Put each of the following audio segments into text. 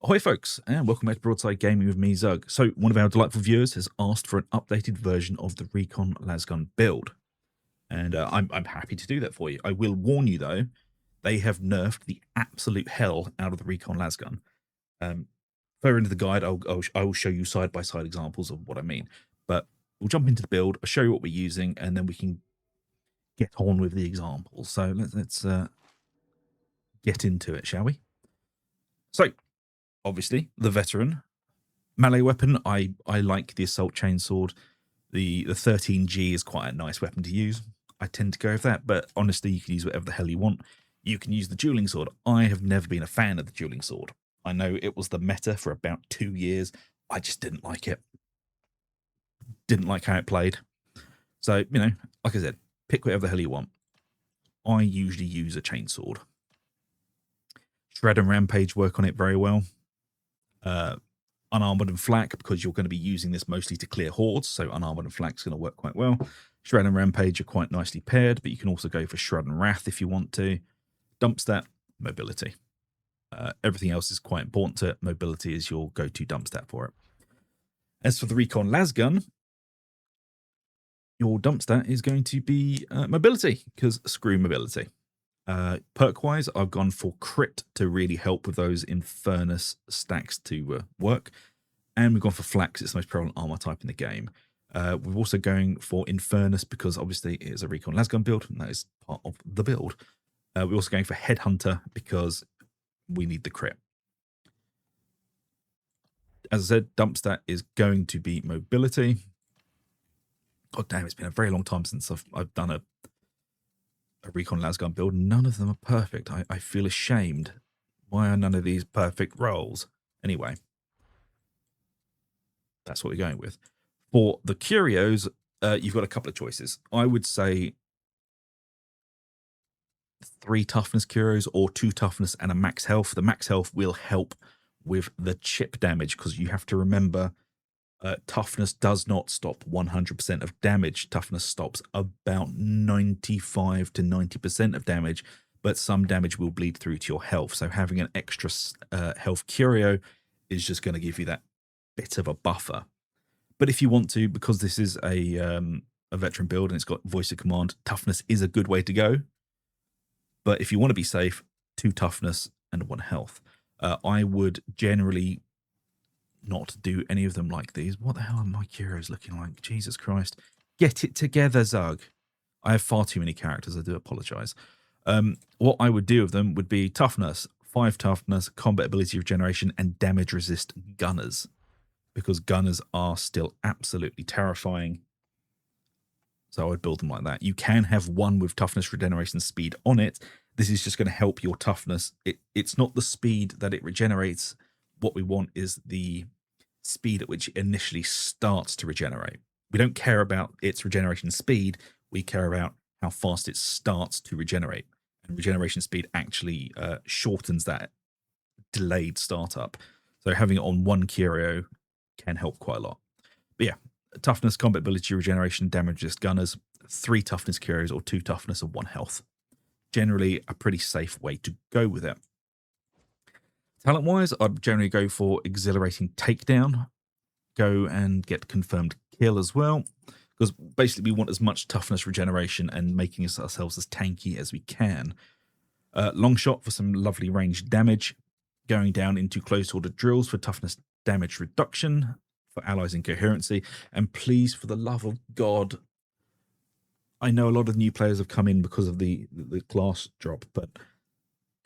Ahoy folks, and welcome back to Broadside Gaming with me, Zug. So one of our delightful viewers has asked for an updated version of the Recon Lasgun build. And I'm happy to do that for you. I will warn you though, they have nerfed the absolute hell out of the Recon Lasgun. Further into the guide, I will show you side-by-side examples of what I mean. But we'll jump into the build, I'll show you what we're using, and then we can get on with the examples. So let's get into it, shall we? So, obviously, the veteran. Melee weapon, I like the assault chainsword. The 13G is quite a nice weapon to use. I tend to go with that, but honestly, you can use whatever the hell you want. You can use the dueling sword. I have never been a fan of the dueling sword. I know it was the meta for about 2 years. I just didn't like it. Didn't like how it played. So, you know, like I said, pick whatever the hell you want. I usually use a chainsword. Shred and Rampage work on it very well. Unarmored and Flak, because you're going to be using this mostly to clear hordes, so Unarmored and Flak is going to work quite well. Shred and Rampage are quite nicely paired, but you can also go for Shred and Wrath if you want to. Dump stat, mobility. Everything else is quite important to it. Mobility is your go-to dump stat for it. As for the Recon Lasgun, your dump stat is going to be mobility, because screw mobility. Perk-wise, I've gone for crit to really help with those Infernus stacks to work. And we've gone for Flax, it's the most prevalent armor type in the game. We're also going for Infernus because obviously it is a Recon Lasgun build, and that is part of the build. We're also going for Headhunter because we need the crit. As I said, dump stat is going to be mobility. God damn, it's been a very long time since I've done a Recon Lasgun build. None of them are perfect. I feel ashamed. Why are none of these perfect rolls? Anyway, that's what we're going with. For the curios, you've got a couple of choices. I would say 3 toughness curios or 2 toughness and a max health. The max health will help with the chip damage because you have to remember toughness does not stop 100% of damage. Toughness stops about 95 to 90% of damage, but some damage will bleed through to your health. So having an extra health curio is just going to give you that bit of a buffer. But if you want to, because this is a veteran build and it's got voice of command, toughness is a good way to go. But if you want to be safe, 2 toughness and 1 health. I would generally not do any of them like these. What the hell are my curios looking like? Jesus Christ. Get it together, Zug. I have far too many characters. I do apologize. What I would do with them would be toughness, 5 toughness, combat ability regeneration, and damage resist gunners. Because gunners are still absolutely terrifying. So I would build them like that. You can have 1 with toughness, regeneration, speed on it. This is just going to help your toughness. It's not the speed that it regenerates. What we want is the speed at which it initially starts to regenerate. We don't care about its regeneration speed. We care about how fast it starts to regenerate. And regeneration speed actually shortens that delayed startup. So having it on 1 curio can help quite a lot. But yeah, toughness, combat ability, regeneration, damage resist gunners, 3 toughness curios or 2 toughness and 1 health. Generally a pretty safe way to go with it. Talent-wise, I'd generally go for exhilarating takedown. Go and get confirmed kill as well. Because basically we want as much toughness regeneration and making ourselves as tanky as we can. Long shot for some lovely ranged damage. Going down into close order drills for toughness damage reduction. For allies in coherency. And please, for the love of God, I know a lot of new players have come in because of the class drop, but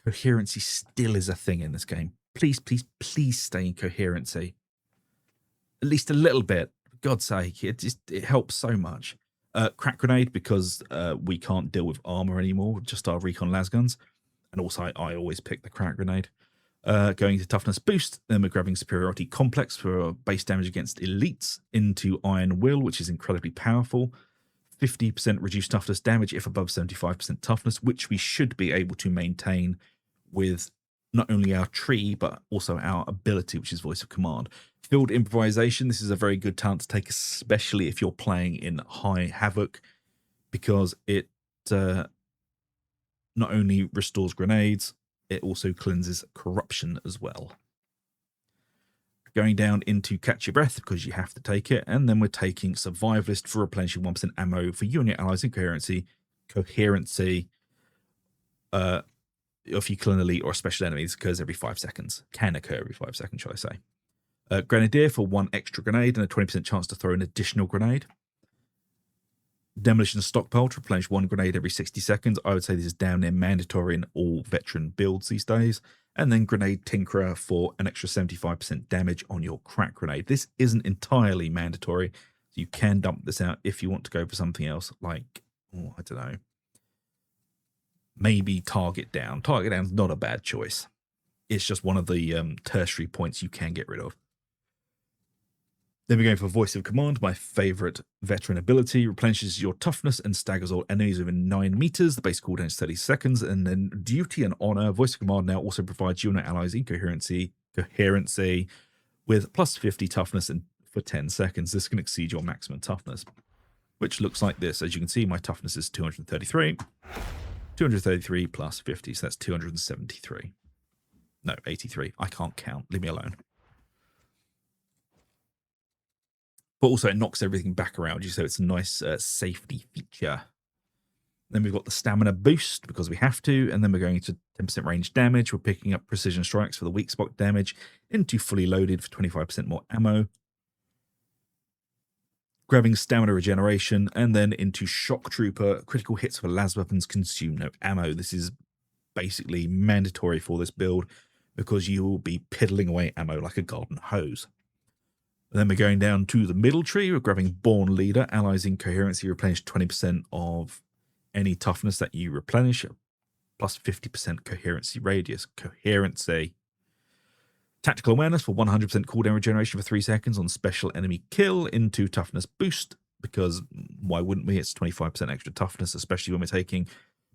coherency still is a thing in this game. Please, please, please stay in coherency. At least a little bit. For God's sake, it helps so much. Crack grenade, because we can't deal with armor anymore, just our Recon Lasguns. And also, I always pick the crack grenade. Going to toughness boost, then we're grabbing superiority complex for base damage against elites into Iron Will, which is incredibly powerful. 50% reduced toughness damage if above 75% toughness, which we should be able to maintain with not only our tree, but also our ability, which is voice of command. Field improvisation, this is a very good talent to take, especially if you're playing in high havoc, because it not only restores grenades, it also cleanses corruption as well. Going down into Catch Your Breath because you have to take it. And then we're taking Survivalist for replenishing 1% ammo for you and your allies in coherency. If you kill an elite or a special enemy, this occurs every 5 seconds. Can occur every 5 seconds, shall I say. Grenadier for 1 extra grenade and a 20% chance to throw an additional grenade. Demolition Stockpile to replenish 1 grenade every 60 seconds. I would say this is down near mandatory in all veteran builds these days. And then Grenade Tinkerer for an extra 75% damage on your crack grenade. This isn't entirely mandatory, so you can dump this out if you want to go for something else, like, I don't know, maybe Target Down. Target Down's not a bad choice. It's just one of the tertiary points you can get rid of. Then we're going for Voice of Command, my favorite veteran ability. Replenishes your toughness and staggers all enemies within 9 meters. The base cooldown is 30 seconds. And then Duty and Honor. Voice of Command now also provides you and your allies in coherency with plus 50 toughness and for 10 seconds. This can exceed your maximum toughness, which looks like this. As you can see, my toughness is 233. 233 plus 50, so that's 273. No, 83. I can't count. Leave me alone. But also it knocks everything back around you, so it's a nice safety feature. Then we've got the stamina boost because we have to, and then we're going to 10% range damage. We're picking up precision strikes for the weak spot damage into fully loaded for 25% more ammo. Grabbing stamina regeneration, and then into shock trooper. Critical hits for las weapons consume no ammo. This is basically mandatory for this build because you will be piddling away ammo like a golden hose. Then we're going down to the middle tree. We're grabbing Born Leader. Allies in coherency replenish 20% of any toughness that you replenish, plus 50% coherency radius. Coherency. Tactical Awareness for 100% cooldown regeneration for 3 seconds on special enemy kill into toughness boost, because why wouldn't we? It's 25% extra toughness, especially when we're taking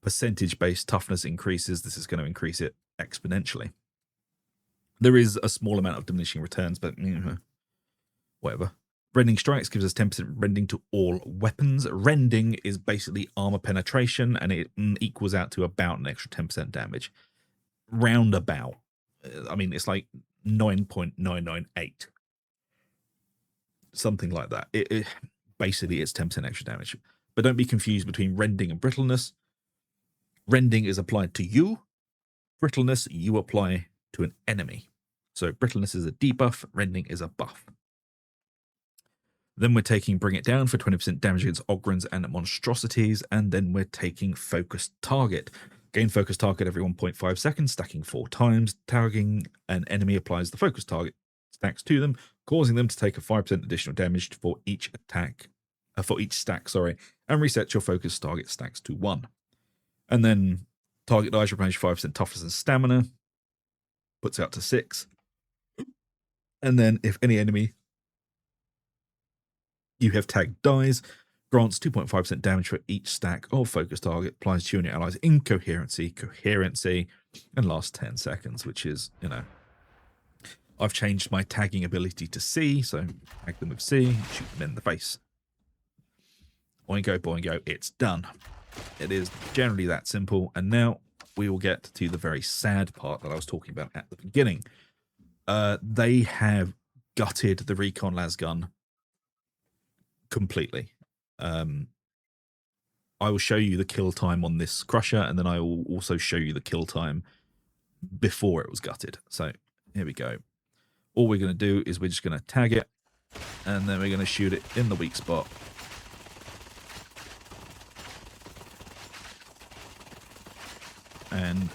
percentage-based toughness increases. This is going to increase it exponentially. There is a small amount of diminishing returns, but whatever. Rending Strikes gives us 10% rending to all weapons. Rending is basically armor penetration, and it equals out to about an extra 10% damage. Roundabout. I mean, it's like 9.998. Something like that. Basically, it's 10% extra damage. But don't be confused between rending and brittleness. Rending is applied to you. Brittleness, you apply to an enemy. So brittleness is a debuff. Rending is a buff. Then we're taking Bring It Down for 20% damage against Ogrins and monstrosities. And then we're taking Focused Target. Gain Focused Target every 1.5 seconds, stacking 4 times. Tagging an enemy applies the Focused Target stacks to them, causing them to take a 5% additional damage for each attack, for each stack, and resets your Focused Target stacks to 1. And then Target dies replenish 5% toughness and stamina, puts it out to 6. And then if any enemy you have tagged dies, grants 2.5% damage for each stack of Focus Target, applies to you and your allies in coherency, and lasts 10 seconds, which is, I've changed my tagging ability to C, so tag them with C, shoot them in the face. Boingo, boingo, it's done. It is generally that simple, and now we will get to the very sad part that I was talking about at the beginning. They have gutted the Recon Lasgun completely. I will show you the kill time on this crusher, and then I will also show you the kill time before it was gutted. So here we go. All we're going to do is we're just going to tag it, and then we're going to shoot it in the weak spot.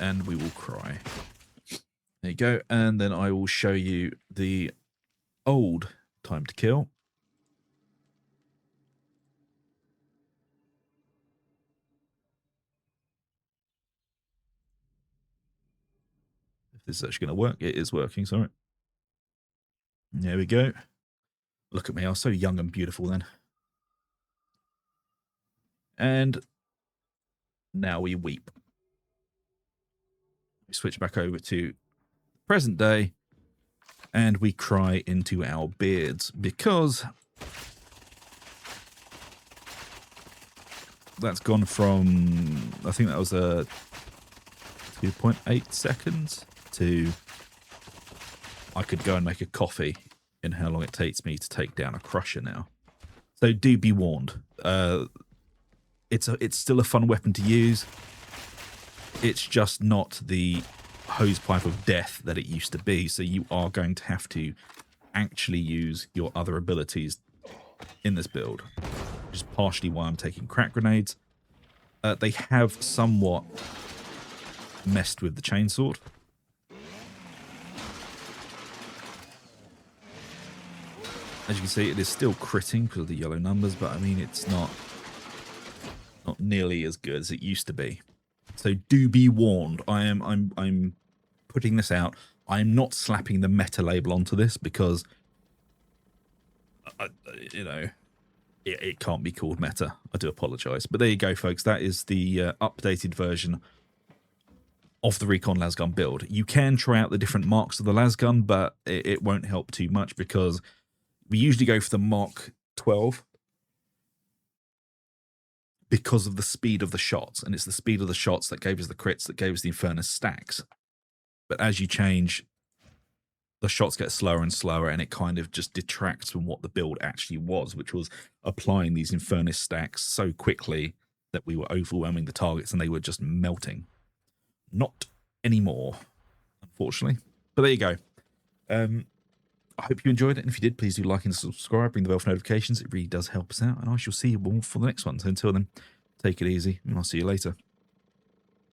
And we will cry. There you go. And then I will show you the old time to kill. If this is actually going to work, it is working, sorry. There we go. Look at me, I was so young and beautiful then. And now we weep. We switch back over to present day, and we cry into our beards because that's gone from, I think that was a 2.8 seconds to I could go and make a coffee in how long it takes me to take down a crusher now. So do be warned. It's still a fun weapon to use. It's just not the hosepipe of death that it used to be. So you are going to have to actually use your other abilities in this build, which is partially why I'm taking crack grenades. They have somewhat messed with the chainsword. As you can see, it is still critting because of the yellow numbers, but I mean, it's not nearly as good as it used to be. So do be warned. I'm putting this out. I'm not slapping the meta label onto this because, you know, it can't be called meta. I do apologize. But there you go, folks. That is the updated version of the Recon Lasgun build. You can try out the different marks of the Lasgun, but it won't help too much because we usually go for the Mark 12 because of the speed of the shots. And it's the speed of the shots that gave us the crits, that gave us the Infernus stacks. But as you change, the shots get slower and slower, and it kind of just detracts from what the build actually was, which was applying these Infernus stacks so quickly that we were overwhelming the targets and they were just melting. Not anymore, unfortunately. But there you go. I hope you enjoyed it, and if you did, please do like and subscribe, ring the bell for notifications. It really does help us out, and I shall see you all for the next one. So until then, take it easy, and I'll see you later.